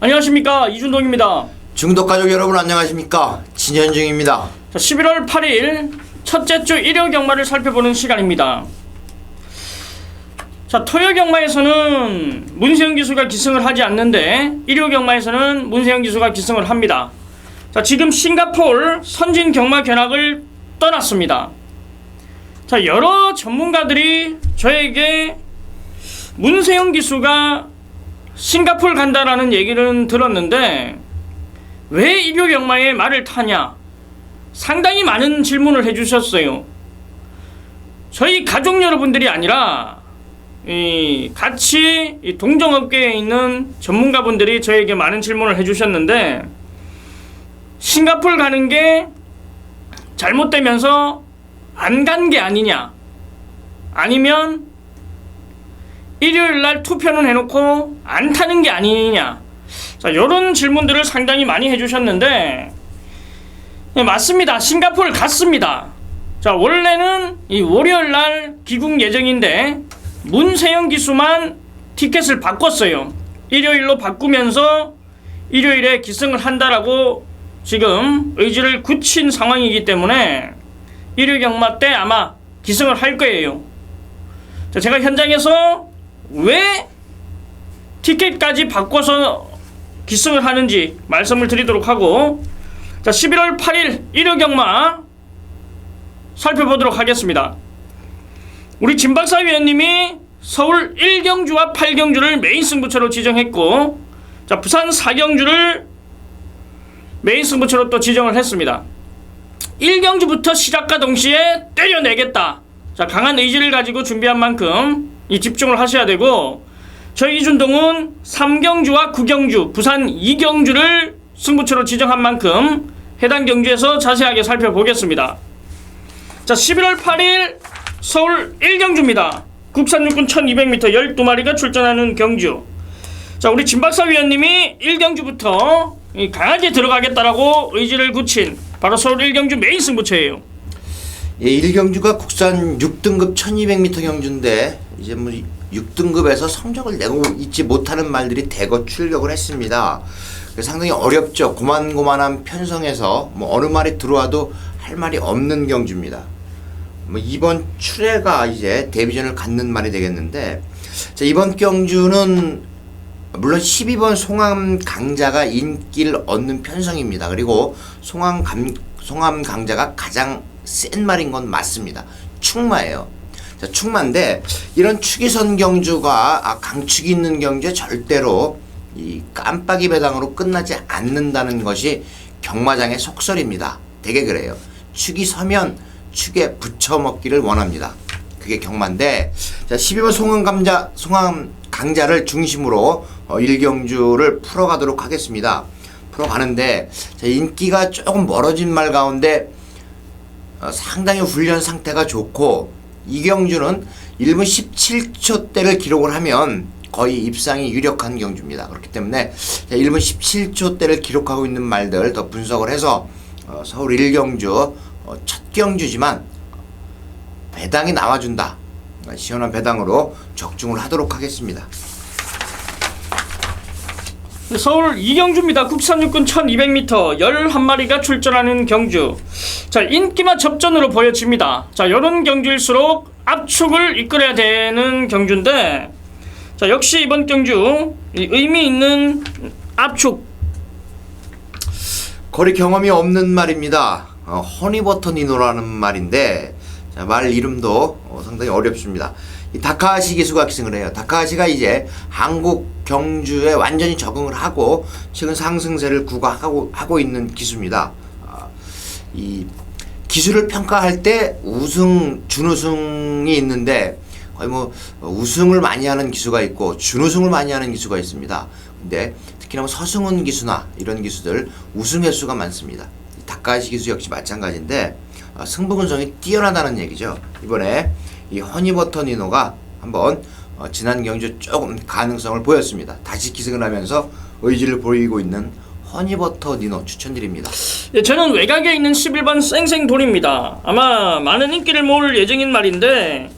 안녕하십니까, 이준동입니다. 중독 가족 여러분 안녕하십니까, 진현중입니다. 자, 11월 8일 첫째 주 일요 경마를 살펴보는 시간입니다. 자, 토요 경마에서는 문세영 기수가 기승을 하지 않는데 일요 경마에서는 문세영 기수가 기승을 합니다. 자, 지금 싱가포르 선진 경마 견학을 떠났습니다. 자, 여러 전문가들이 저에게 문세영 기수가 싱가포르 간다라는 얘기는 들었는데 왜 일요 경마에 말을 타냐, 상당히 많은 질문을 해주셨어요. 저희 가족 여러분들이 아니라 같이 동종업계에 있는 전문가분들이 저에게 많은 질문을 해주셨는데, 싱가포르 가는 게 잘못되면서 안 간 게 아니냐, 아니면 일요일날 투표는 해놓고 안 타는 게 아니냐, 자, 이런 질문들을 상당히 많이 해주셨는데, 네, 맞습니다. 싱가포르 갔습니다. 자, 원래는 이 월요일날 귀국 예정인데 문세영 기수만 티켓을 바꿨어요. 일요일로 바꾸면서 일요일에 기승을 한다라고 지금 의지를 굳힌 상황이기 때문에 일요 경마 때 아마 기승을 할 거예요. 자, 제가 현장에서 왜 티켓까지 바꿔서 기승을 하는지 말씀을 드리도록 하고, 자, 11월 8일 일요 경마 살펴보도록 하겠습니다. 우리 진박사 위원님이 서울 1경주와 8경주를 메인 승부처로 지정했고, 자, 부산 4경주를 메인 승부처로 또 지정을 했습니다. 1경주부터 시작과 동시에 때려내겠다, 자, 강한 의지를 가지고 준비한 만큼 이 집중을 하셔야 되고, 저희 이준동은 3경주와 9경주, 부산 2경주를 승부처로 지정한 만큼 해당 경주에서 자세하게 살펴보겠습니다. 자, 11월 8일 서울 1경주입니다. 국산 육군 1200m 12마리가 출전하는 경주. 자, 우리 진박사 위원님이 1경주부터 강하게 들어가겠다라고 의지를 굳힌 바로 서울 1경주 메인 승부처예요. 예, 1경주가 국산 6등급 1200m 경주인데 이제 뭐 6등급에서 성적을 내고 있지 못하는 말들이 대거 출격을 했습니다. 상당히 어렵죠. 고만고만한 편성에서 뭐 어느 말이 들어와도 할 말이 없는 경주입니다. 뭐 이번 출애가 이제 데뷔전을 갖는 말이 되겠는데, 자, 이번 경주는 물론 12번 송암 강자가 인기를 얻는 편성입니다. 그리고 송암 강자가 가장 센 말인 건 맞습니다. 축마예요. 자, 축마인데 이런 축이선 경주가 강축이 있는 경주에 절대로 이 깜빡이 배당으로 끝나지 않는다는 것이 경마장의 속설입니다. 되게 그래요. 축이 서면 축에 붙여먹기를 원합니다. 그게 경마인데, 자, 12번 송암 강자를 중심으로 1경주를 풀어가도록 하겠습니다. 풀어가는데, 자, 인기가 조금 멀어진 말 가운데 상당히 훈련 상태가 좋고, 2경주는 1분 17초대를 기록을 하면 거의 입상이 유력한 경주입니다. 그렇기 때문에 1분 17초대를 기록하고 있는 말들 더 분석을 해서 서울 1경주 첫 경주지만 배당이 나와준다, 시원한 배당으로 적중을 하도록 하겠습니다. 서울 2경주입니다. 국산 육군 1200m 11마리가 출전하는 경주. 자, 인기만 접전으로 보여집니다. 자, 이런 경주일수록 압축을 이끌어야 되는 경주인데, 자, 역시 이번 경주 의미 있는 압축. 거리 경험이 없는 말입니다. 허니버터 니노라는 말인데, 자, 말 이름도 상당히 어렵습니다. 이 다카하시 기수가 기승을 해요. 다카하시가 이제 한국 경주에 완전히 적응을 하고 최근 상승세를 구가하고 있는 기수입니다. 이 기수를 평가할 때 우승, 준우승이 있는데, 거의 뭐 우승을 많이 하는 기수가 있고 준우승을 많이 하는 기수가 있습니다. 근데 특히나 뭐 서승훈 기수나 이런 기수들 우승 횟수가 많습니다. 다카하시 기수 역시 마찬가지인데 승부근성이 뛰어나다는 얘기죠. 이번에 이 허니버터 니노가 한번 지난 경주 조금 가능성을 보였습니다. 다시 기승을 하면서 의지를 보이고 있는 허니버터 니노 추천드립니다. 예, 저는 외곽에 있는 11번 쌩쌩돌입니다. 아마 많은 인기를 모을 예정인 말인데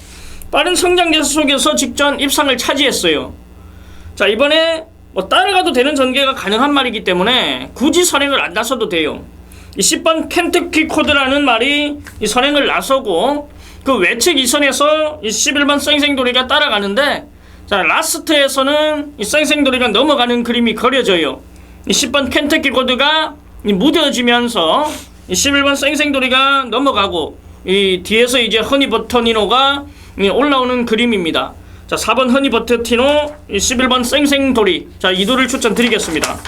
빠른 성장 속에서 직전 입상을 차지했어요. 자, 이번에 뭐 따라가도 되는 전개가 가능한 말이기 때문에 굳이 선행을 안 나서도 돼요. 이 10번 켄터키 코드라는 말이 이 선행을 나서고 그 외측 2선에서 이 11번 쌩쌩돌이가 따라가는데 자 라스트에서는 이 쌩쌩돌이가 넘어가는 그림이 그려져요. 이 10번 켄터키 코드가 이 무뎌지면서 이 11번 쌩쌩돌이가 넘어가고 이 뒤에서 이제 허니버터니노가 올라오는 그림입니다. 자 4번 허니버터티노, 이 11번 쌩쌩돌이. 자 이 둘을 추천드리겠습니다.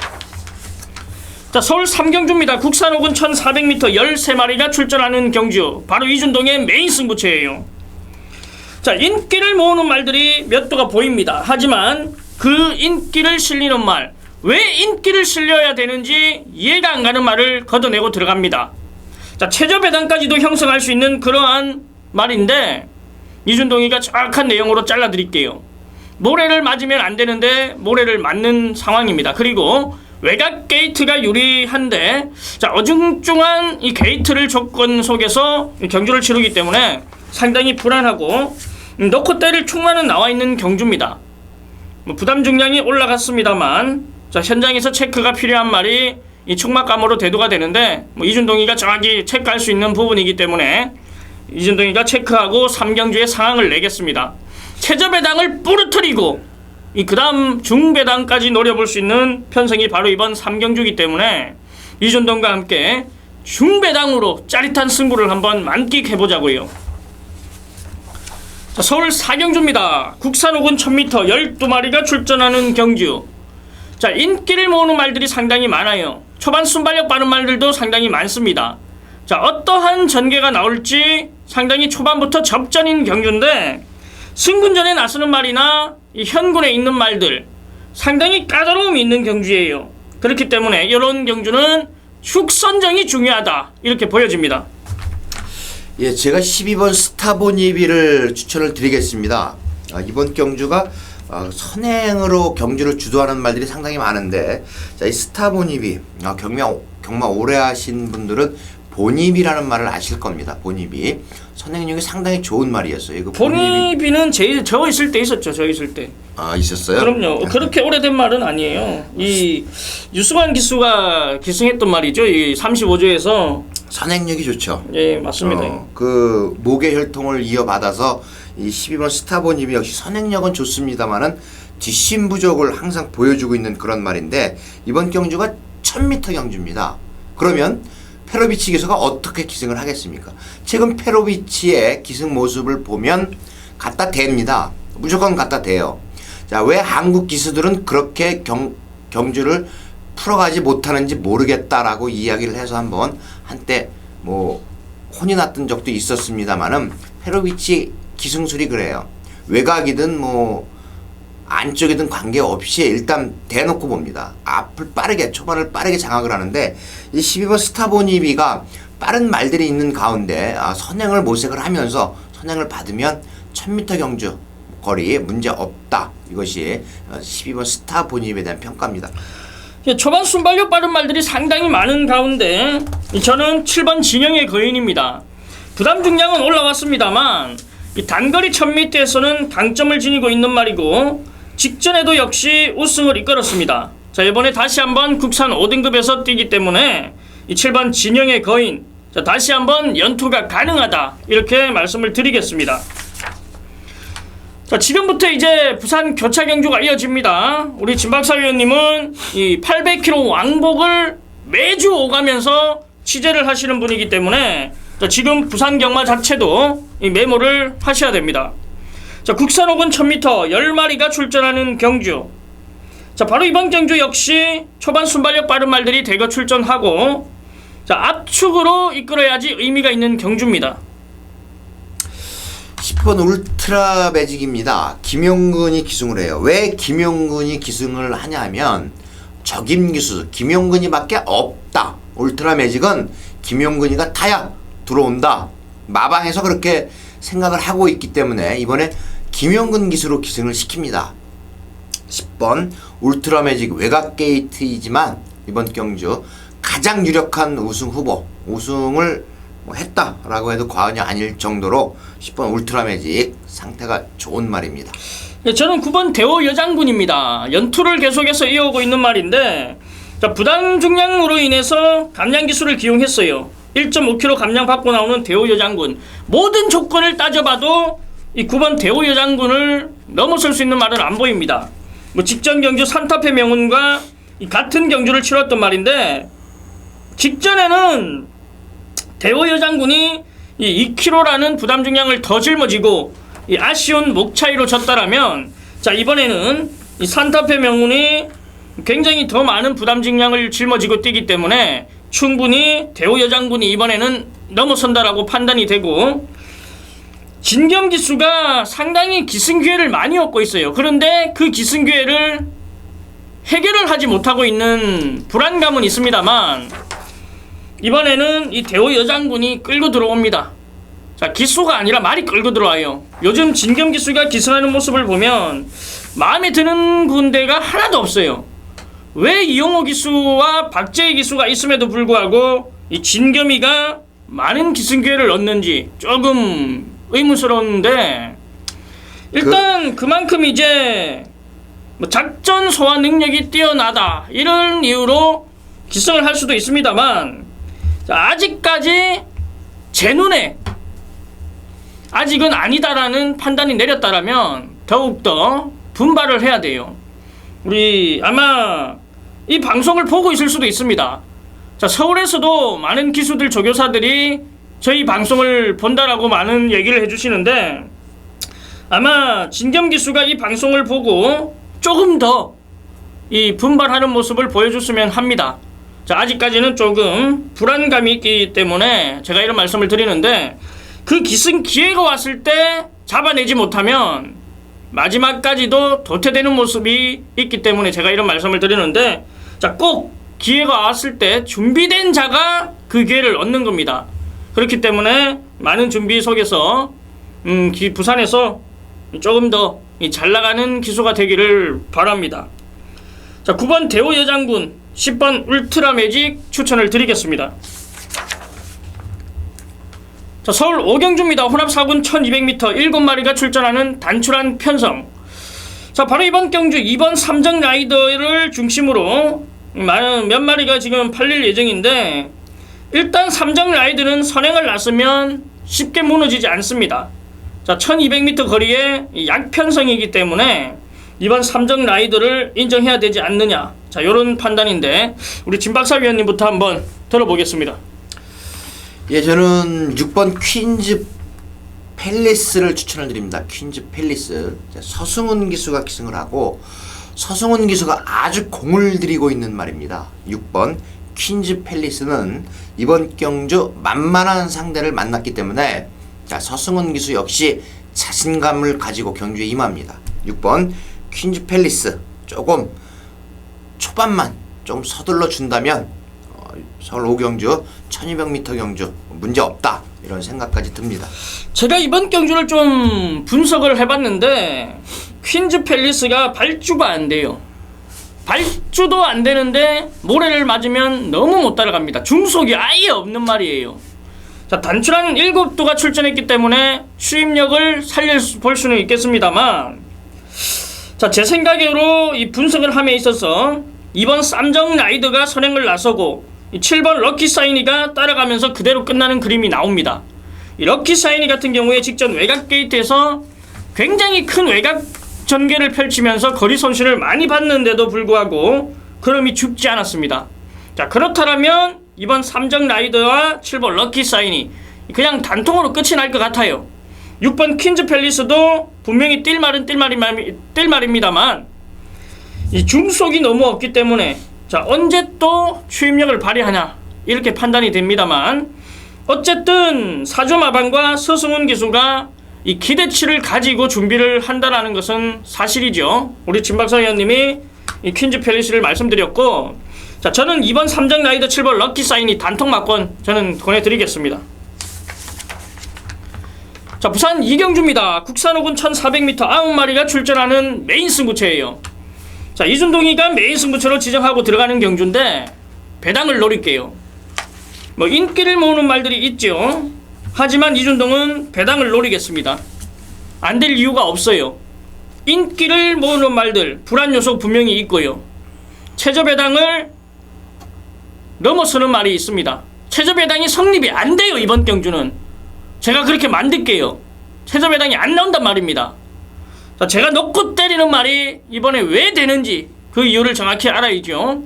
자 서울 3경주입니다. 국산 혹은 1400m 13마리가 출전하는 경주. 바로 이준동의 메인 승부처예요. 자 인기를 모으는 말들이 몇 도가 보입니다. 하지만 그 인기를 실리는 말, 왜 인기를 실려야 되는지 이해가 안 가는 말을 걷어내고 들어갑니다. 자 최저 배당까지도 형성할 수 있는 그러한 말인데 이준동이가 정확한 내용으로 잘라드릴게요. 모래를 맞으면 안 되는데 모래를 맞는 상황입니다. 그리고 외곽 게이트가 유리한데 자 어중중한 이 게이트를 조건 속에서 경주를 치르기 때문에 상당히 불안하고 넣고 때릴 충만은 나와 있는 경주입니다. 뭐 부담 중량이 올라갔습니다만 자 현장에서 체크가 필요한 말이 이 충막감으로 대두가 되는데 뭐 이준동이가 정확히 체크할 수 있는 부분이기 때문에 이준동이가 체크하고 3경주의 상황을 내겠습니다. 최저 배당을 부르트리고 그 다음 중배당까지 노려볼 수 있는 편성이 바로 이번 3경주이기 때문에 이준동과 함께 중배당으로 짜릿한 승부를 한번 만끽해보자고요. 자, 서울 4경주입니다. 국산 혹은 1000m 12마리가 출전하는 경주. 자 인기를 모으는 말들이 상당히 많아요. 초반 순발력 빠른 말들도 상당히 많습니다. 자 어떠한 전개가 나올지 상당히 초반부터 접전인 경주인데 승군전에 나서는 말이나 이 현군에 있는 말들 상당히 까다로움이 있는 경주예요. 그렇기 때문에 이런 경주는 축선정이 중요하다 이렇게 보여집니다. 예, 제가 12번 스타보니비를 추천을 드리겠습니다. 이번 경주가 선행으로 경주를 주도하는 말들이 상당히 많은데 자, 이 스타보니비 경마 오래 하신 분들은 보니비라는 말을 아실 겁니다. 보니비 선행력이 상당히 좋은 말이었어요. 이거 보니비는 저 있을 때 있었죠. 저 있을 때. 아 있었어요? 그럼요. 그렇게 오래된 말은 아니에요. 이 유승환 기수가 기승했던 말이죠. 이 35조에서 선행력이 좋죠. 예 맞습니다. 그 목의 혈통을 이어받아서 이 12번 스타보니비 역시 선행력은 좋습니다만은 뒷심 부족을 항상 보여주고 있는 그런 말인데 이번 경주가 1000m 경주입니다. 그러면 페로비치 기수가 어떻게 기승을 하겠습니까? 최근 페로비치의 기승 모습을 보면 갖다 댑니다. 무조건 갖다 대요. 자, 왜 한국 기수들은 그렇게 경주를 풀어가지 못하는지 모르겠다라고 이야기를 해서 한때 뭐 혼이 났던 적도 있었습니다만은 페로비치 기승술이 그래요. 외곽이든 뭐 안쪽이든 관계없이 일단 대놓고 봅니다. 앞을 빠르게 초반을 빠르게 장악을 하는데 이 12번 스타보니비가 빠른 말들이 있는 가운데 선행을 모색을 하면서 선행을 받으면 1000m 경주 거리 문제 없다. 이것이 12번 스타보니비에 대한 평가입니다. 초반 순발력 빠른 말들이 상당히 많은 가운데 저는 7번 진영의 거인입니다. 부담 중량은 올라왔습니다만 이 단거리 1000m에서는 강점을 지니고 있는 말이고 직전에도 역시 우승을 이끌었습니다. 자 이번에 다시 한번 국산 5등급에서 뛰기 때문에 이 7번 진영의 거인 자 다시 한번 연투가 가능하다 이렇게 말씀을 드리겠습니다. 자 지금부터 이제 부산 교차 경주가 이어집니다. 우리 진박사 위원님은 이 800km 왕복을 매주 오가면서 취재를 하시는 분이기 때문에 자 지금 부산 경마 자체도 이 메모를 하셔야 됩니다. 자 국산 혹은 1000m 10마리가 출전하는 경주. 자 바로 이번 경주 역시 초반 순발력 빠른 말들이 대거 출전하고 자 압축으로 이끌어야지 의미가 있는 경주입니다. 10번 울트라 매직입니다. 김용근이 기승을 해요. 왜 김용근이 기승을 하냐면 적임 기수 김용근이 밖에 없다. 울트라 매직은 김용근이가 타야 들어온다. 마방에서 그렇게 생각을 하고 있기 때문에 이번에 김용근 기수로 기승을 시킵니다. 10번 울트라 매직 외곽 게이트이지만 이번 경주 가장 유력한 우승 후보 우승을 했다라고 해도 과언이 아닐 정도로 10번 울트라 매직 상태가 좋은 말입니다. 저는 9번 대호 여장군입니다. 연투를 계속해서 이어오고 있는 말인데, 자, 부담 중량으로 인해서 감량 기술을 기용했어요. 1.5kg 감량 받고 나오는 대호 여장군. 모든 조건을 따져봐도 이 9번 대호 여장군을 넘어설 수 있는 말은 안 보입니다. 뭐 직전 경주 산타페 명운과 이 같은 경주를 치렀던 말인데, 직전에는 대호 여장군이 이 2kg라는 부담 중량을 더 짊어지고 이 아쉬운 목 차이로 졌다라면, 자, 이번에는 이 산타페 명운이 굉장히 더 많은 부담 중량을 짊어지고 뛰기 때문에 충분히 대호 여장군이 이번에는 넘어선다라고 판단이 되고, 진겸 기수가 상당히 기승 기회를 많이 얻고 있어요. 그런데 그 기승 기회를 해결을 하지 못하고 있는 불안감은 있습니다만, 이번에는 이 대호 여장군이 끌고 들어옵니다. 자, 기수가 아니라 말이 끌고 들어와요. 요즘 진겸 기수가 기승하는 모습을 보면 마음에 드는 군대가 하나도 없어요. 왜 이용호 기수와 박재희 기수가 있음에도 불구하고 이 진겸이가 많은 기승 기회를 얻는지 조금 의문스러운데, 일단 그만큼 이제 뭐 작전 소화 능력이 뛰어나다 이런 이유로 기승을 할 수도 있습니다만, 자, 아직까지 제 눈에 아직은 아니다라는 판단이 내렸다라면 더욱더 분발을 해야 돼요. 우리 아마 이 방송을 보고 있을 수도 있습니다. 자, 서울에서도 많은 기수들 조교사들이 저희 방송을 본다라고 많은 얘기를 해주시는데, 아마 진겸 기수가 이 방송을 보고 조금 더 이 분발하는 모습을 보여줬으면 합니다. 자, 아직까지는 조금 불안감이 있기 때문에 제가 이런 말씀을 드리는데, 그 기승 기회가 왔을 때 잡아내지 못하면 마지막까지도 도태되는 모습이 있기 때문에 제가 이런 말씀을 드리는데, 자, 꼭 기회가 왔을 때 준비된 자가 그 기회를 얻는 겁니다. 그렇기 때문에 많은 준비 속에서 부산에서 조금 더 잘 나가는 기수가 되기를 바랍니다. 자, 9번 대호 여장군, 10번 울트라 매직 추천을 드리겠습니다. 자, 서울 오경주입니다. 혼합 4군 1200m 7마리가 출전하는 단출한 편성. 자, 바로 이번 경주 2번 삼정 라이더를 중심으로 몇 마리가 지금 팔릴 예정인데, 일단 삼정 라이드는 선행을 났으면 쉽게 무너지지 않습니다. 자, 1200m 거리에 약편성이기 때문에 이번 삼정 라이드를 인정해야 되지 않느냐, 자, 요런 판단인데 우리 진박사 위원님부터 한번 들어보겠습니다. 예, 저는 6번 퀸즈 팰리스를 추천을 드립니다. 퀸즈 팰리스. 서승훈 기수가 기승을 하고, 서승훈 기수가 아주 공을 들이고 있는 말입니다. 6번 퀸즈 팰리스는 이번 경주 만만한 상대를 만났기 때문에, 자, 서승훈 기수 역시 자신감을 가지고 경주에 임합니다. 6번 퀸즈 팰리스, 조금 초반만 좀 서둘러 준다면 서울 오경주 1200m 경주 문제없다, 이런 생각까지 듭니다. 제가 이번 경주를 좀 분석을 해봤는데, 퀸즈 팰리스가 발주가 안 돼요. 발주도 안 되는데 모래를 맞으면 너무 못 따라갑니다. 중속이 아예 없는 말이에요. 자, 단출한 7도가 출전했기 때문에 추임력을 볼 수는 있겠습니다만, 자, 제 생각으로 이 분석을 함에 있어서 이번 삼정 라이더가 선행을 나서고 7번 럭키 사이니가 따라가면서 그대로 끝나는 그림이 나옵니다. 이 럭키 사이니 같은 경우에 직전 외곽 게이트에서 굉장히 큰 외곽 전개를 펼치면서 거리 손실을 많이 봤는데도 불구하고 그럼이 죽지 않았습니다. 자, 그렇다면 이번 삼정 라이더와 7번 럭키 사이니 그냥 단통으로 끝이 날 것 같아요. 6번 퀸즈 팰리스도 분명히 뛸 말입니다만 이 중속이 너무 없기 때문에, 자, 언제 또 추임력을 발휘하냐 이렇게 판단이 됩니다만, 어쨌든 사주마방과 서승훈 기수가 이 기대치를 가지고 준비를 한다는 것은 사실이죠. 우리 진박사 의원님이 이 퀸즈 팰리스를 말씀드렸고, 자, 저는 이번 삼정 라이더 7번 럭키 사이니 단통 막권 저는 보내드리겠습니다. 자, 부산 이경주입니다. 국산 5군 1400m 9마리가 출전하는 메인 승부처예요. 자, 이준동이가 메인 승부처로 지정하고 들어가는 경주인데 배당을 노릴게요. 뭐 인기를 모으는 말들이 있죠. 하지만 이준동은 배당을 노리겠습니다. 안 될 이유가 없어요. 인기를 모으는 말들 불안 요소 분명히 있고요. 최저배당을 넘어서는 말이 있습니다. 최저배당이 성립이 안 돼요. 이번 경주는 제가 그렇게 만들게요. 최저배당이 안 나온단 말입니다. 자, 제가 놓고 때리는 말이 이번에 왜 되는지 그 이유를 정확히 알아야죠.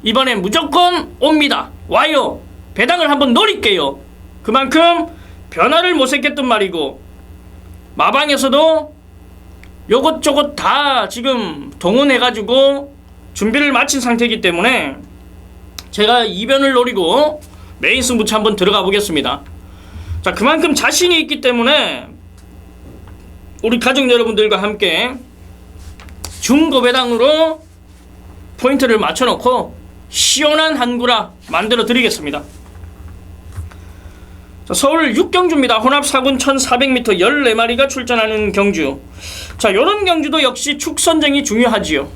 이번에 무조건 옵니다. 와요. 배당을 한번 노릴게요. 그만큼 변화를 모색했던 말이고, 마방에서도 요것저것 다 지금 동원해가지고 준비를 마친 상태이기 때문에 제가 이변을 노리고 메인 승부처 한번 들어가 보겠습니다. 자, 그만큼 자신이 있기 때문에 우리 가족 여러분들과 함께 중고배당으로 포인트를 맞춰놓고 시원한 한구라 만들어 드리겠습니다. 자, 서울 6경주입니다. 혼합 4군 1400m 14마리가 출전하는 경주. 자, 요런 경주도 역시 축선쟁이 중요하지요.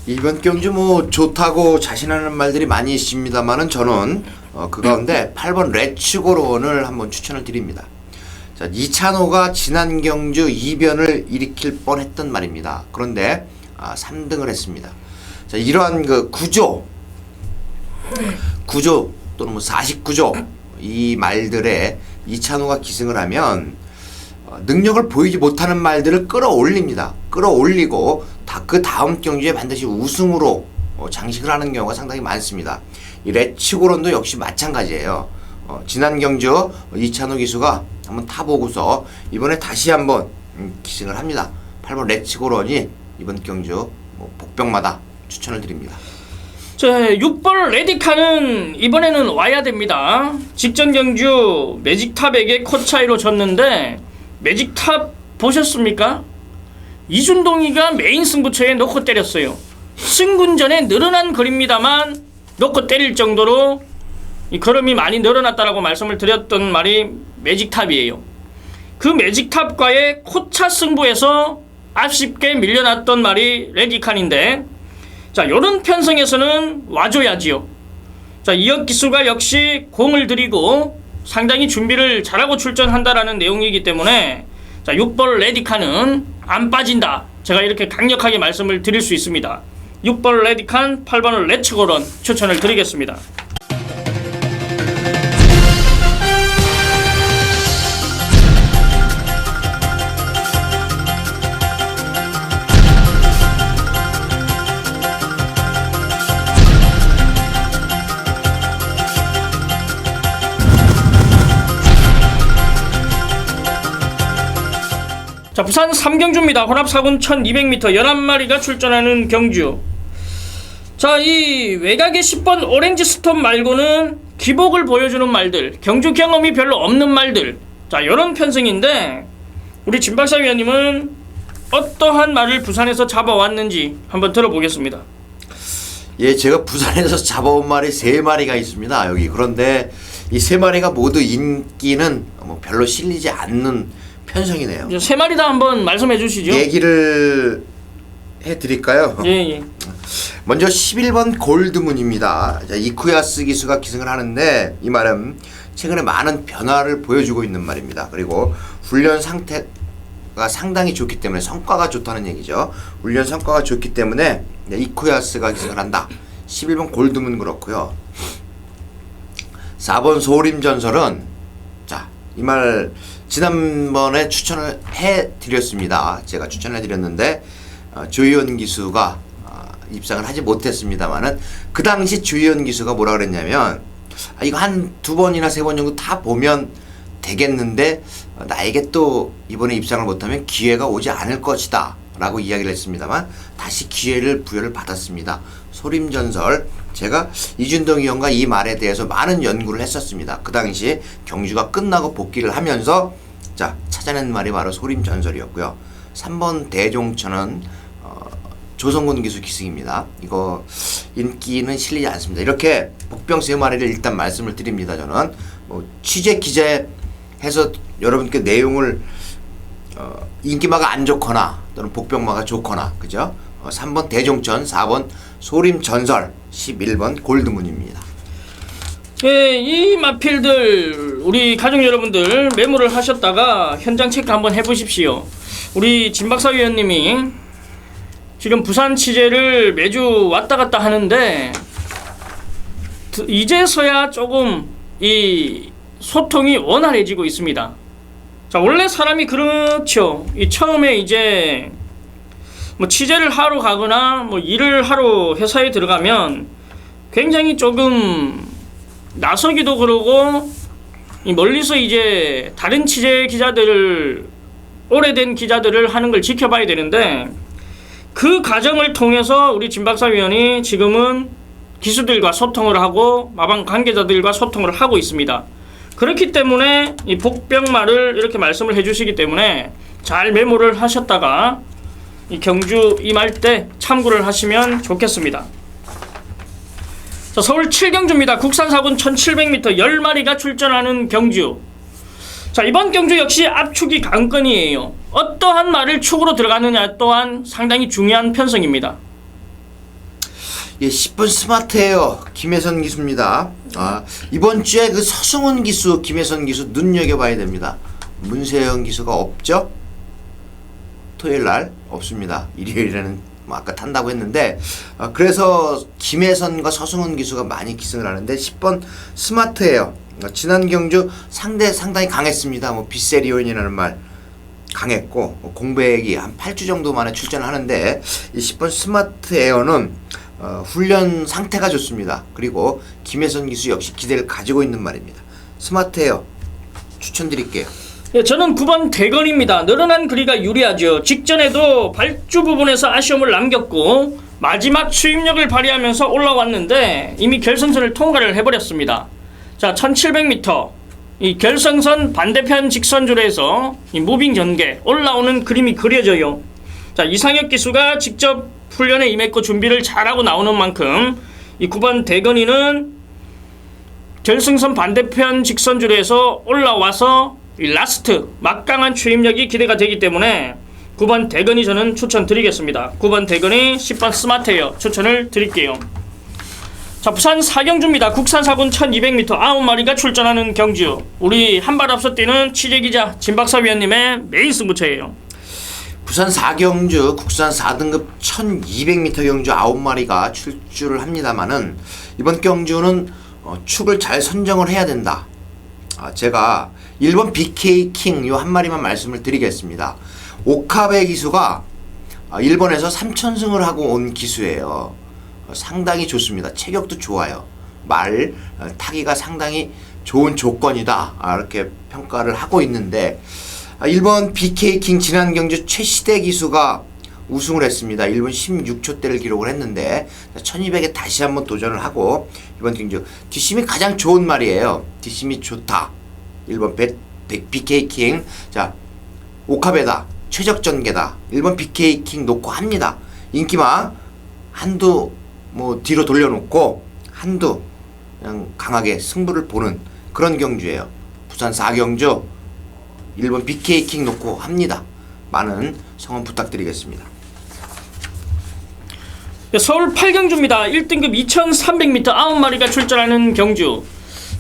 이번 경주 뭐 좋다고 자신하는 말들이 많이 있습니다만은 저는 그 가운데 8번 레츠고론을 한번 추천을 드립니다. 자, 이찬호가 지난 경주 이변을 일으킬 뻔했던 말입니다. 그런데 3등을 했습니다. 자, 이러한 그 구조 또는 뭐 49조 이 말들에 이찬호가 기승을 하면 능력을 보이지 못하는 말들을 끌어올립니다. 끌어올리고 그 다음 경주에 반드시 우승으로 장식을 하는 경우가 상당히 많습니다. 이 레츠고론도 역시 마찬가지예요. 지난 경주 이찬호 기수가 한번 타보고서 이번에 다시 한번 기승을 합니다. 8번 레츠고론이 이번 경주 복병마다 추천을 드립니다. 자, 6번 레디카는 이번에는 와야 됩니다. 직전 경주 매직탑에게 코 차이로 졌는데 매직탑 보셨습니까? 이준동이가 메인 승부처에 놓고 때렸어요. 승군전에 늘어난 거리입니다만 놓고 때릴 정도로 이 걸음이 많이 늘어났다라고 말씀을 드렸던 말이 매직탑이에요. 그 매직탑과의 코차 승부에서 아쉽게 밀려났던 말이 레디칸인데, 자, 요런 편성에서는 와줘야지요. 자, 이혁 기수가 역시 공을 들이고 상당히 준비를 잘하고 출전한다라는 내용이기 때문에 자, 6번 레디칸은 안 빠진다. 제가 이렇게 강력하게 말씀을 드릴 수 있습니다. 6번 레디칸, 8번 레츠고런 추천을 드리겠습니다. 자, 부산 3경주입니다. 혼합 4군 1200m 11마리가 출전하는 경주. 자, 이 외곽의 10번 오렌지 스톰 말고는 기복을 보여주는 말들, 경주 경험이 별로 없는 말들, 자, 요런 편승인데 우리 진박사 위원님은 어떠한 말을 부산에서 잡아왔는지 한번 들어보겠습니다. 예, 제가 부산에서 잡아온 말이 3마리가 있습니다. 여기. 그런데 이 3마리가 모두 인기는 별로 실리지 않는 편성이네요. 3마리 다 한번 말씀해 주시죠. 얘기를 해드릴까요? 예. 먼저 11번 골드문입니다. 자, 이쿠야스 기수가 기승을 하는데 이 말은 최근에 많은 변화를 보여주고 있는 말입니다. 그리고 훈련 상태가 상당히 좋기 때문에 성과가 좋다는 얘기죠. 훈련 성과가 좋기 때문에 이쿠야스가 기승을 한다. 11번 골드문 그렇고요. 4번 소림전설은 자, 이 말 지난번에 추천을 해드렸습니다. 제가 추천해 드렸는데 조희원 기수가 입상을 하지 못했습니다만은 그 당시 조희원 기수가 뭐라 그랬냐면 이거 한 2번이나 3번 정도 다 보면 되겠는데 나에게 또 이번에 입상을 못하면 기회가 오지 않을 것이다 라고 이야기를 했습니다만 다시 기회를 부여를 받았습니다. 소림전설, 제가 이준동 의원과 이 말에 대해서 많은 연구를 했었습니다. 그 당시 경주가 끝나고 복귀를 하면서 자, 찾아낸 말이 바로 소림전설이었고요. 3번 대종천은 조성군 기수 기승입니다. 이거 인기는 실리지 않습니다. 이렇게 복병 3마리를 일단 말씀을 드립니다. 저는 취재 기재해서 여러분께 내용을 인기마가 안 좋거나 또는 복병마가 좋거나, 그죠? 3번 대종천, 4번 소림전설, 11번 골드문입니다. 예, 이 마필들 우리 가족 여러분들 메모를 하셨다가 현장 체크 한번 해보십시오. 우리 진박사 위원님이 지금 부산 취재를 매주 왔다 갔다 하는데 이제서야 조금 이 소통이 원활해지고 있습니다. 자, 원래 사람이 그렇죠. 이 처음에 이제 뭐 취재를 하러 가거나 뭐 일을 하러 회사에 들어가면 굉장히 조금 나서기도 그러고 이 멀리서 이제 다른 취재 기자들을 오래된 기자들을 하는 걸 지켜봐야 되는데 그 과정을 통해서 우리 진박사 위원이 지금은 기수들과 소통을 하고 마방 관계자들과 소통을 하고 있습니다. 그렇기 때문에 이 복병말을 이렇게 말씀을 해주시기 때문에 잘 메모를 하셨다가 이 경주 임할 때 참고를 하시면 좋겠습니다. 자, 서울 7경주입니다. 국산 4군 1700m 10마리가 출전하는 경주. 자, 이번 경주 역시 압축이 관건이에요. 어떠한 말을 축으로 들어가느냐 또한 상당히 중요한 편성입니다. 예, 10번 스마트에어 김혜선 기수입니다. 이번 주에 그 서승훈 기수, 김혜선 기수 눈여겨봐야 됩니다. 문세영 기수가 없죠? 토요일 날 없습니다. 일요일에는 뭐 아까 탄다고 했는데 그래서 김혜선과 서승훈 기수가 많이 기승을 하는데 10번 스마트에어 지난 경주 상당히 강했습니다. 뭐 비세리온이라는 말 강했고 공백이 한 8주 정도 만에 출전하는데 이 10번 스마트에어는 훈련 상태가 좋습니다. 그리고 김혜선 기수 역시 기대를 가지고 있는 말입니다. 스마트에어 추천드릴게요. 예, 저는 9번 대건입니다. 늘어난 거리가 유리하죠. 직전에도 발주 부분에서 아쉬움을 남겼고 마지막 추임력을 발휘하면서 올라왔는데 이미 결승선을 통과를 해버렸습니다. 자, 1700m 이 결승선 반대편 직선줄에서 이 무빙 전개 올라오는 그림이 그려져요. 자, 이상혁 기수가 직접 훈련에 임했고 준비를 잘하고 나오는 만큼 이 9번 대건이는 결승선 반대편 직선줄에서 올라와서 이 라스트 막강한 추임력이 기대가 되기 때문에 9번 대건이 저는 추천드리겠습니다. 9번 대건이 10번 스마트에어 추천을 드릴게요. 자, 부산 4경주입니다. 국산 4군 1200m 9마리가 출전하는 경주. 우리 한발 앞서 뛰는 취재기자 진박사 위원님의 메인 승부처예요. 부산 4경주 국산 4등급 1200m 경주 9마리가 출주를 합니다만은 이번 경주는 축을 잘 선정을 해야 된다. 제가 1번 BK킹 요 한 마리만 말씀을 드리겠습니다. 오카베 기수가 일본에서 3천승을 하고 온 기수예요. 상당히 좋습니다. 체격도 좋아요. 말 타기가 상당히 좋은 조건이다. 이렇게 평가를 하고 있는데 1번 BK킹 지난 경주 최시대 기수가 우승을 했습니다. 1분 16초대를 기록을 했는데 1200에 다시 한번 도전을 하고 이번 경주 뒷심이 가장 좋은 말이에요. 뒷심이 좋다. 1번 BK킹 자 오카베다 최적전개다. 1번 BK킹 놓고 합니다. 인기만 한두 뭐 뒤로 돌려놓고 한두 그냥 강하게 승부를 보는 그런 경주예요. 부산 4경주 1번 BK킹 놓고 합니다. 많은 성원 부탁드리겠습니다. 서울 8경주입니다. 1등급 2300m 9마리가 출전하는 경주.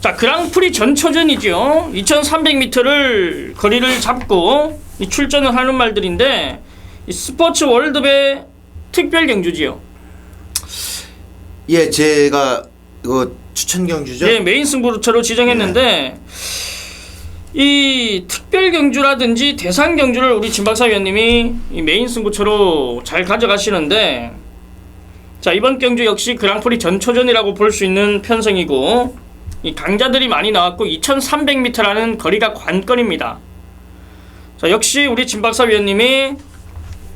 자, 그랑프리 전초전이죠. 2300m를 거리를 잡고 이 출전을 하는 말들인데 이 스포츠 월드배 특별 경주지요. 예, 제가 이거 추천 경주죠. 예, 메인 승부처로 지정했는데 이 특별 경주라든지 대상 경주를 우리 진박사 위원님이 이 메인 승부처로 잘 가져가시는데 자, 이번 경주 역시 그랑프리 전초전이라고 볼 수 있는 편성이고 이 강자들이 많이 나왔고 2300m라는 거리가 관건입니다. 자, 역시 우리 진박사 위원님이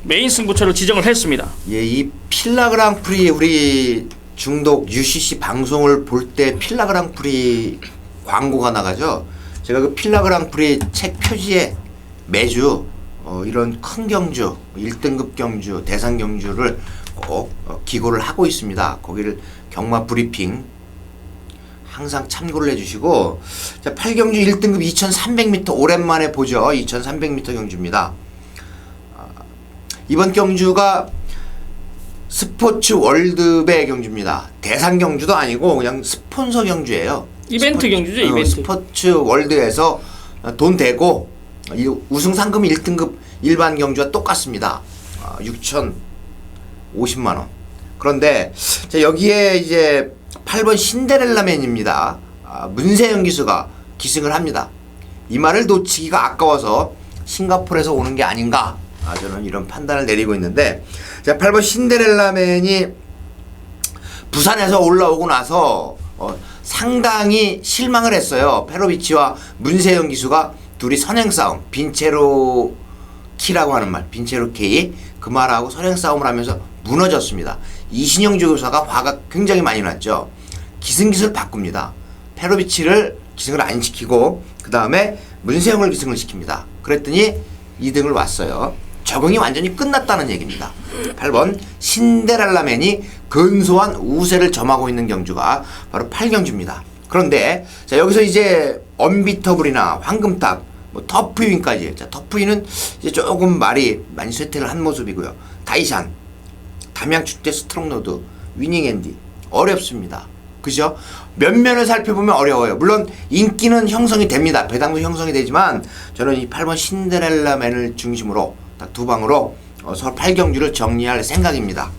메인 승부처로 지정을 했습니다. 예, 이 필라 그랑프리 우리 중독 UCC 방송을 볼 때 필라 그랑프리 광고가 나가죠. 제가 그 필라 그랑프리 책 표지에 매주 이런 큰 경주, 1등급 경주, 대상 경주를 꼭 기고를 하고 있습니다. 거기를 경마 브리핑 항상 참고를 해주시고 자, 8경주 1등급 2300m 오랜만에 보죠. 2300m 경주입니다. 이번 경주가 스포츠 월드배 경주입니다. 대상 경주도 아니고 그냥 스폰서 경주예요. 이벤트 경주죠, 이벤트. 스포츠 월드에서 돈 대고 이 우승 상금이 1등급 일반 경주와 똑같습니다. 6,050만 원. 그런데 자, 여기에 이제 8번 신데렐라맨입니다. 문세영 기수가 기승을 합니다. 이 말을 놓치기가 아까워서 싱가포르에서 오는 게 아닌가, 저는 이런 판단을 내리고 있는데, 자, 8번 신데렐라맨이 부산에서 올라오고 나서 상당히 실망을 했어요. 페로비치와 문세영 기수가 둘이 선행 싸움, 빈체로 키라고 하는 말, 빈체로 K, 그 말하고 선행 싸움을 하면서 무너졌습니다. 이신영 조교사가 화가 굉장히 많이 났죠. 기승기수를 바꿉니다. 페로비치를 기승을 안 시키고 그 다음에 문세영을 기승을 시킵니다. 그랬더니 2등을 왔어요. 적응이 완전히 끝났다는 얘기입니다. 8번 신데렐라맨이 근소한 우세를 점하고 있는 경주가 바로 8경주입니다. 그런데 자, 여기서 이제 언비터블이나 황금탑, 뭐 터프윈까지, 자, 터프윈은 이제 조금 말이 많이 쇠퇴를 한 모습이고요. 다이샨, 담양축제 스트롱로드, 위닝앤디 어렵습니다. 그죠? 면면을 살펴보면 어려워요. 물론 인기는 형성이 됩니다. 배당도 형성이 되지만 저는 이 8번 신데렐라맨을 중심으로 딱 두 방으로 서울 8경주를 정리할 생각입니다.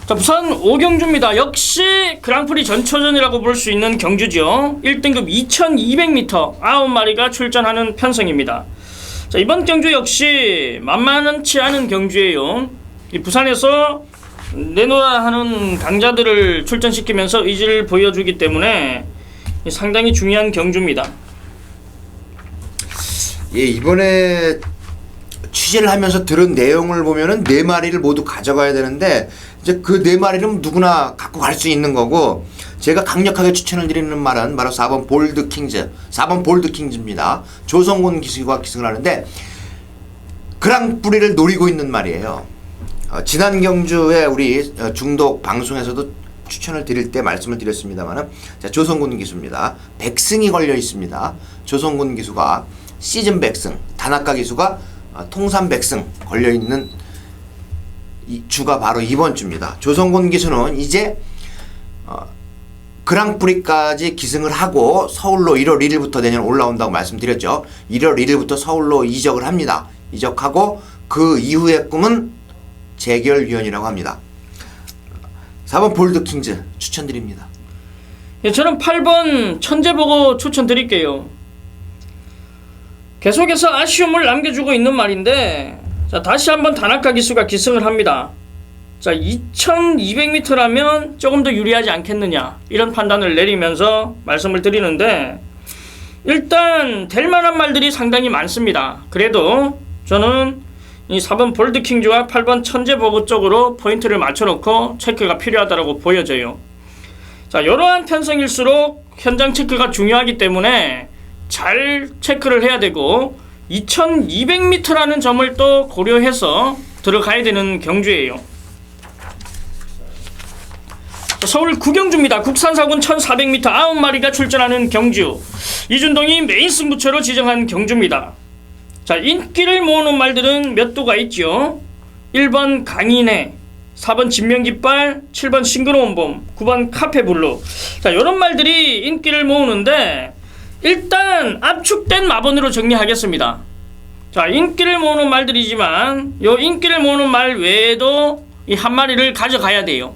자, 부산 5경주입니다. 역시 그랑프리 전초전이라고 볼 수 있는 경주죠. 1등급 2200m 9마리가 출전하는 편성입니다. 자, 이번 경주 역시 만만치 않은 경주예요. 이 부산에서 내놓으라 하는 강자들을 출전시키면서 의지를 보여주기 때문에 상당히 중요한 경주입니다. 예, 이번에 취재를 하면서 들은 내용을 보면은 4마리를 모두 가져가야 되는데 이제 그 4마리는 누구나 갖고 갈 수 있는 거고, 제가 강력하게 추천을 드리는 말은 바로 4번 볼드킹즈, 4번 볼드킹즈입니다. 조성곤 기수가 기승을 하는데 그랑프리를 노리고 있는 말이에요. 지난 경주에 우리 중독 방송에서도 추천을 드릴 때 말씀을 드렸습니다만은, 자, 조성군 기수입니다. 100승이 걸려 있습니다. 조성군 기수가 시즌 100승, 단아까 기수가 통산 100승 걸려 있는 이 주가 바로 이번 주입니다. 조성군 기수는 이제 그랑프리까지 기승을 하고 서울로 1월 1일부터 내년 올라온다고 말씀드렸죠. 1월 1일부터 서울로 이적을 합니다. 이적하고 그 이후의 꿈은 재결위원이라고 합니다. 4번 볼드킹즈 추천드립니다. 예, 저는 8번 천재보고 추천드릴게요. 계속해서 아쉬움을 남겨주고 있는 말인데, 자, 다시 한번 다나카 기수가 기승을 합니다. 자, 2200m라면 조금 더 유리하지 않겠느냐, 이런 판단을 내리면서 말씀을 드리는데, 일단 될 만한 말들이 상당히 많습니다. 그래도 저는 이 4번 볼드킹즈와 8번 천재보고 쪽으로 포인트를 맞춰놓고 체크가 필요하다고 보여져요. 자, 이러한 편성일수록 현장 체크가 중요하기 때문에 잘 체크를 해야 되고 2200m라는 점을 또 고려해서 들어가야 되는 경주예요. 자, 서울 9경주입니다. 국산사군 1400m 9마리가 출전하는 경주. 이준동이 메인 승부처로 지정한 경주입니다. 자, 인기를 모으는 말들은 몇 도가 있죠. 1번 강인해, 4번 진명깃발, 7번 싱그러운 봄, 9번 카페블루. 자, 이런 말들이 인기를 모으는데 일단 압축된 마번으로 정리하겠습니다. 자, 인기를 모으는 말들이지만 요 인기를 모으는 말 외에도 이 한 마리를 가져가야 돼요.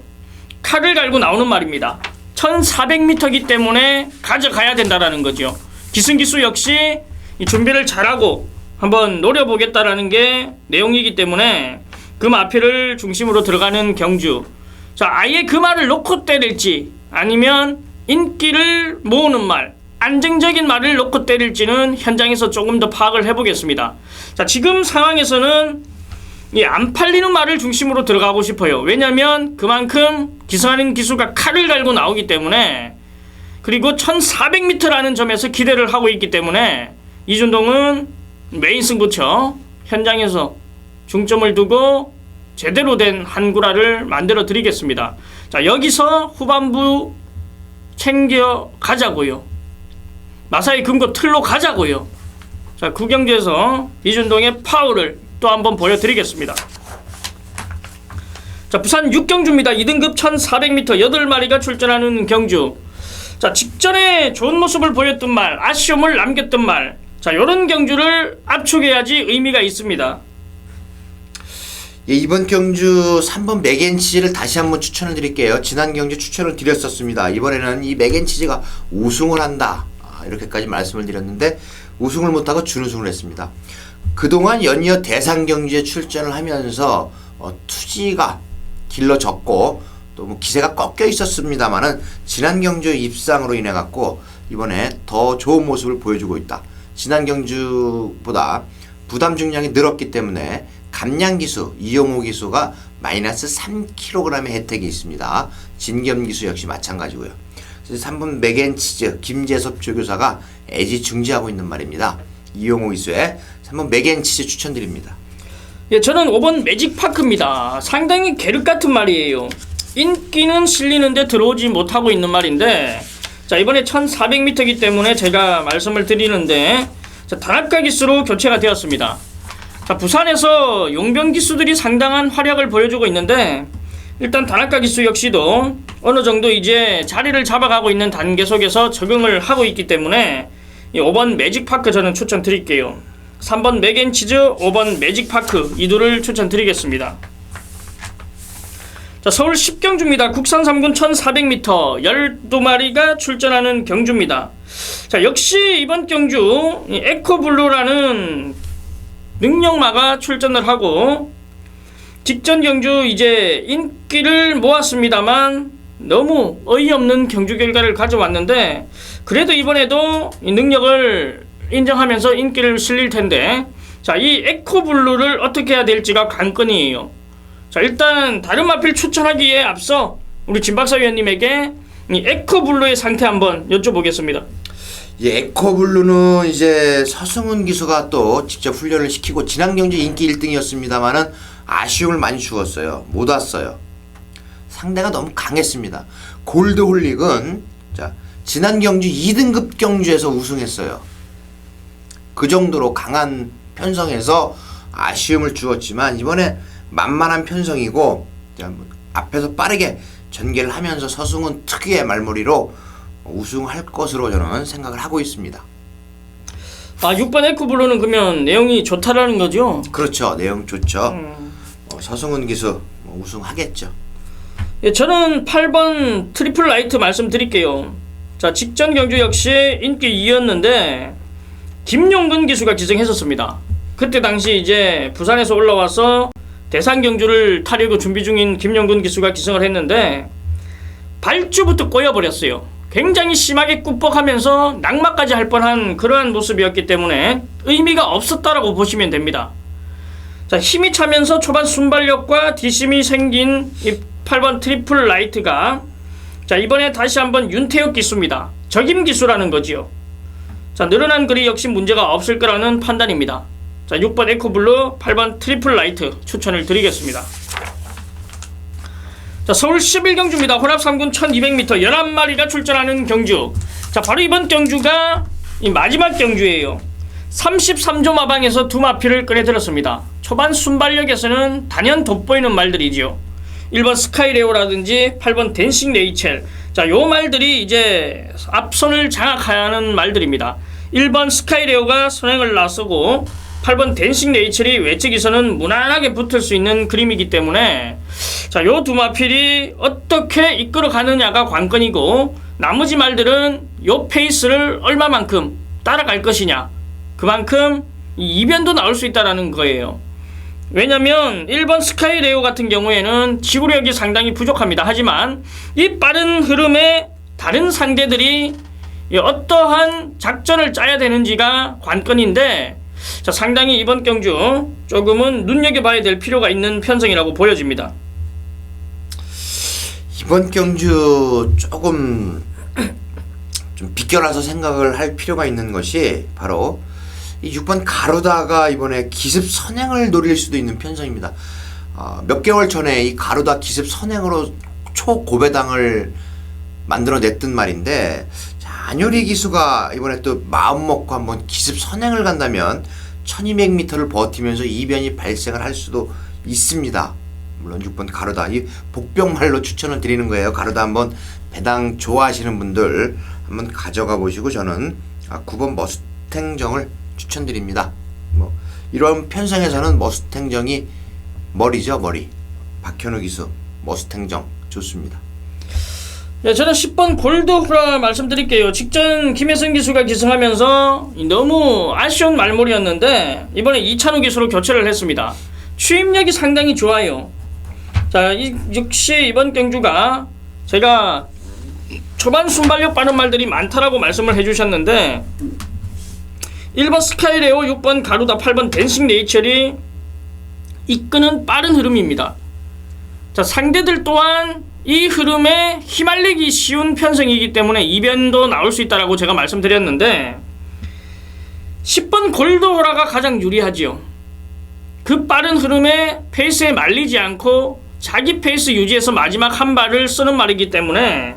칼을 갈고 나오는 말입니다. 1400m이기 때문에 가져가야 된다라는 거죠. 기승기수 역시 이 준비를 잘하고 한번 노려보겠다라는 게 내용이기 때문에 그 마필을 중심으로 들어가는 경주. 자, 아예 그 말을 놓고 때릴지 아니면 인기를 모으는 말, 안정적인 말을 놓고 때릴지는 현장에서 조금 더 파악을 해보겠습니다. 자, 지금 상황에서는 이 안 팔리는 말을 중심으로 들어가고 싶어요. 왜냐면 그만큼 기승하는 기수가 칼을 갈고 나오기 때문에, 그리고 1400m라는 점에서 기대를 하고 있기 때문에 이준동은 메인 승부처 현장에서 중점을 두고 제대로 된 한구라를 만들어 드리겠습니다. 자, 여기서 후반부 챙겨 가자고요. 마사이 금고 틀로 가자고요. 자, 9경주에서 이준동의 파워를 또 한번 보여드리겠습니다. 자, 부산 6경주입니다. 2등급 1400m 8마리가 출전하는 경주. 자, 직전에 좋은 모습을 보였던 말, 아쉬움을 남겼던 말, 자, 요런 경주를 압축해야지 의미가 있습니다. 예, 이번 경주 3번 맥앤치즈를 다시 한번 추천을 드릴게요. 지난 경주 추천을 드렸었습니다. 이번에는 이 맥앤치즈가 우승을 한다, 이렇게까지 말씀을 드렸는데 우승을 못하고 준우승을 했습니다. 그동안 연이어 대상 경주에 출전을 하면서 투지가 길러졌고 또 뭐 기세가 꺾여 있었습니다만은 지난 경주 입상으로 인해 갖고 이번에 더 좋은 모습을 보여주고 있다. 지난 경주보다 부담 중량이 늘었기 때문에 감량 기수 이용호 기수가 마이너스 3kg의 혜택이 있습니다. 진겸 기수 역시 마찬가지고요. 3번 맥앤치즈 김재섭 조교사가 애지중지하고 있는 말입니다. 이용호 기수의 3번 맥앤치즈 추천드립니다. 예, 저는 5번 매직파크입니다. 상당히 계륵 같은 말이에요. 인기는 실리는데 들어오지 못하고 있는 말인데, 자, 이번에 1400m이기 때문에 제가 말씀을 드리는데, 자, 단합가 기수로 교체가 되었습니다. 자, 부산에서 용병 기수들이 상당한 활약을 보여주고 있는데, 일단 단합가 기수 역시도 어느 정도 이제 자리를 잡아가고 있는 단계 속에서 적응을 하고 있기 때문에 이 5번 매직파크 저는 추천드릴게요. 3번 맥앤치즈, 5번 매직파크 이 둘을 추천드리겠습니다. 자, 서울 10경주입니다. 국산 3군 1400m 12마리가 출전하는 경주입니다. 자, 역시 이번 경주 에코블루라는 능력마가 출전을 하고 직전 경주 이제 인기를 모았습니다만 너무 어이없는 경주 결과를 가져왔는데 그래도 이번에도 이 능력을 인정하면서 인기를 실릴 텐데, 자, 이 에코블루를 어떻게 해야 될지가 관건이에요. 자, 일단 다른 마필 추천하기에 앞서 우리 진박사 위원님에게 이 에코블루의 상태 한번 여쭤보겠습니다. 예, 에코블루는 이제 서승훈 기수가 또 직접 훈련을 시키고 지난 경주 인기 1등이었습니다만은 아쉬움을 많이 주었어요. 못 왔어요. 상대가 너무 강했습니다. 골드홀릭은 자, 지난 경주 2등급 경주에서 우승했어요. 그 정도로 강한 편성에서 아쉬움을 주었지만 이번에 만만한 편성이고 앞에서 빠르게 전개를 하면서 서승훈 특유의 말머리로 우승할 것으로 저는 생각을 하고 있습니다. 아, 6번 에코블루는 그러면 내용이 좋다라는 거죠? 그렇죠. 내용 좋죠. 서승훈 기수 우승하겠죠. 예, 저는 8번 트리플 라이트 말씀드릴게요. 자, 직전 경주 역시 인기 2였는데 김용근 기수가 기승했었습니다. 그때 당시 이제 부산에서 올라와서 대상 경주를 타려고 준비 중인 김용근 기수가 기승을 했는데 발주부터 꼬여버렸어요. 굉장히 심하게 꾹뻑하면서 낙마까지 할 뻔한 그러한 모습이었기 때문에 의미가 없었다라고 보시면 됩니다. 자, 힘이 차면서 초반 순발력과 뒷심이 생긴 이 8번 트리플 라이트가 자, 이번에 다시 한번 윤태혁 기수입니다. 적임 기수라는 거지요. 자, 늘어난 거리 역시 문제가 없을 거라는 판단입니다. 자, 6번 에코블루, 8번 트리플 라이트 추천을 드리겠습니다. 자, 서울 11경주입니다. 혼합 3군 1200m 11마리가 출전하는 경주. 자, 바로 이번 경주가 이 마지막 경주예요. 33조 마방에서 두 마필을 꺼내들었습니다. 초반 순발력에서는 단연 돋보이는 말들이지요. 1번 스카이레오라든지 8번 댄싱 레이첼. 자, 요 말들이 이제 앞선을 장악하는 말들입니다. 1번 스카이레오가 선행을 나서고 8번 댄싱 레이첼이 외측에서는 무난하게 붙을 수 있는 그림이기 때문에 자, 요 두 마필이 어떻게 이끌어 가느냐가 관건이고 나머지 말들은 요 페이스를 얼마만큼 따라갈 것이냐, 그만큼 이변도 나올 수 있다라는 거예요. 왜냐면 1번 스카이레오 같은 경우에는 지구력이 상당히 부족합니다. 하지만 이 빠른 흐름에 다른 상대들이 어떠한 작전을 짜야 되는지가 관건인데 자, 상당히 이번 경주 조금은 눈여겨봐야 될 필요가 있는 편성이라고 보여집니다. 이번 경주 조금 좀 비껴나서 생각을 할 필요가 있는 것이 바로 이 6번 가루다가 이번에 기습 선행을 노릴 수도 있는 편성입니다. 몇 개월 전에 이 가루다 기습 선행으로 초고배당을 만들어냈던 말인데 자, 안효리 기수가 이번에 또 마음 먹고 한번 기습 선행을 간다면 1200m를 버티면서 이변이 발생을 할 수도 있습니다. 물론 6번 가로다. 이 복병말로 추천을 드리는 거예요. 가로다 한번 배당 좋아하시는 분들 한번 가져가 보시고 저는 9번 머스탱정을 추천드립니다. 뭐 이런 편성에서는 머스탱정이 머리죠, 머리. 박현우 기수 머스탱정 좋습니다. 네, 저는 10번 골드후라 말씀드릴게요. 직전 김혜성 기수가 기승하면서 너무 아쉬운 말몰이였는데 이번에 이찬우 기수로 교체를 했습니다. 추임력이 상당히 좋아요. 자, 역시 이번 경주가 제가 초반 순발력 빠른 말들이 많다라고 말씀을 해주셨는데 1번 스카이레오, 6번 가루다, 8번 댄싱 네이처리 이끄는 빠른 흐름입니다. 자, 상대들 또한 이 흐름에 휘말리기 쉬운 편성이기 때문에 이변도 나올 수 있다라고 제가 말씀드렸는데 10번 골드호라가 가장 유리하지요. 그 빠른 흐름에 페이스에 말리지 않고 자기 페이스 유지해서 마지막 한 발을 쓰는 말이기 때문에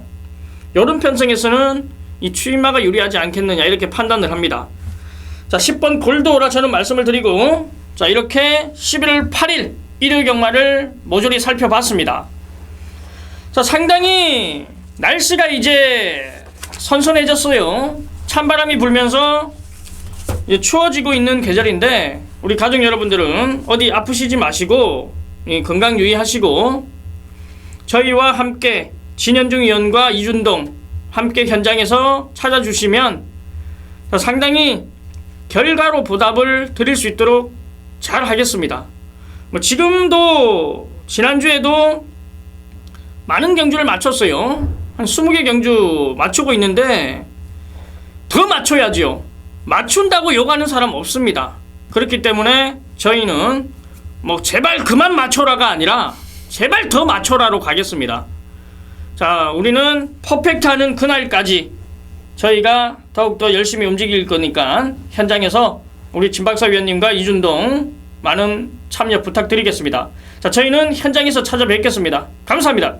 이런 편성에서는 이 추임마가 유리하지 않겠느냐 이렇게 판단을 합니다. 자, 10번 골드호라 저는 말씀을 드리고 자, 이렇게 11월 8일 일요 경마를 모조리 살펴봤습니다. 자, 상당히 날씨가 이제 선선해졌어요. 찬바람이 불면서 이제 추워지고 있는 계절인데 우리 가족 여러분들은 어디 아프시지 마시고 건강 유의하시고 저희와 함께 진현중 위원과 이준동 함께 현장에서 찾아주시면 상당히 결과로 보답을 드릴 수 있도록 잘 하겠습니다. 뭐 지금도 지난주에도 많은 경주를 맞췄어요. 한 20개 경주 맞추고 있는데 더 맞춰야죠. 맞춘다고 욕하는 사람 없습니다. 그렇기 때문에 저희는 뭐 제발 그만 맞춰라가 아니라 제발 더 맞춰라로 가겠습니다. 자, 우리는 퍼펙트하는 그날까지 저희가 더욱더 열심히 움직일 거니까 현장에서 우리 진박사 위원님과 이준동 많은 참여 부탁드리겠습니다. 자, 저희는 현장에서 찾아뵙겠습니다. 감사합니다.